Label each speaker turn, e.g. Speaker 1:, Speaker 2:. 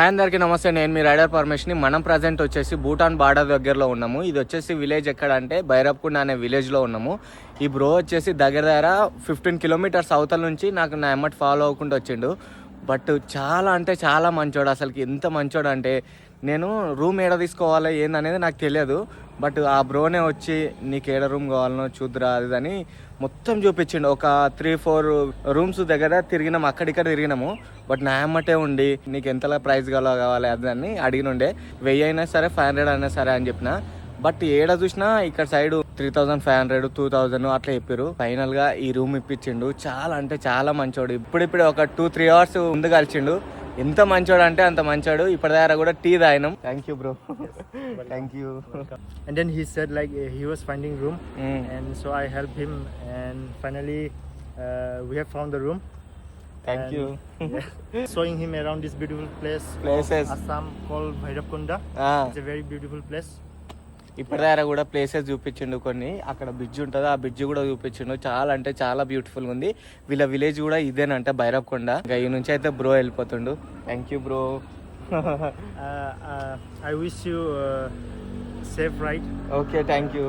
Speaker 1: Hi అందరికీ నమస్తే, నేను మీ రైడర్ పరమేష్ని. మనం ప్రజెంట్ వచ్చేసి భూటాన్ బార్డర్ దగ్గరలో ఉన్నాము. ఇది వచ్చేసి విలేజ్ ఎక్కడ అంటే భైరబ్కుండ అనే విలేజ్లో ఉన్నాము. ఈ బ్రో వచ్చేసి దగ్గర 15 కిలోమీటర్స్ అవతల నుంచి నాకు నా ఎమ్మటి ఫాలో అవ్వకుండా వచ్చిండు. బట్ చాలా అంటే చాలా మంచోడు. అసలుకి ఎంత మంచోడు అంటే నేను రూమ్ ఏడ తీసుకోవాలో ఏందనేది నాకు తెలియదు. బట్ ఆ బ్రోనే వచ్చి నీకు ఏడ రూమ్ కావాలనో చూద్దురా అది అని మొత్తం చూపించిండు. ఒక 3-4 రూమ్స్ దగ్గర తిరిగినాము, అక్కడిక్కడ తిరిగినాము. బట్ నా అమ్మటే ఉండి నీకు ఎంతలా ప్రైస్ కావాలి అని అడిగినుండే. 1000 అయినా సరే 500 అయినా సరే అని చెప్పిన. బట్ ఏడ చూసినా ఇక్కడ సైడ్ 3500 2000 అట్లా చెప్పారు. ఫైనల్ గా ఈ రూమ్ ఇప్పించిండు. చాలా అంటే చాలా మంచోడు. ఇప్పుడిప్పుడే ఒక 2-3 అవర్స్ ముందు కలిసిండు. ఎంత మంచోడు అంటే అంత మంచోడు. ఇప్పటి దగ్గర కూడా టీ తాగినాం. Thank you bro. Thank you.
Speaker 2: And then he said like he was finding room and so I helped him and finally we have found the room.
Speaker 1: Thank you.
Speaker 2: Showing him around this beautiful
Speaker 1: places
Speaker 2: Assam called Bhairabkunda. It's a very beautiful place.
Speaker 1: ఇప్పటి దగ్గర కూడా places చూపించిండు కొన్ని. అక్కడ bridge ఉంటుంది, ఆ bridge కూడా చూపించిండు. చాలా అంటే చాలా బ్యూటిఫుల్గా ఉంది. వీళ్ళ విలేజ్ కూడా ఇదేనంట, భైరబ్కుండ. ఇంకా ఈ నుంచి అయితే బ్రో వెళ్ళిపోతుండు. Thank you bro.
Speaker 2: I wish you safe ride.
Speaker 1: Okay, thank you.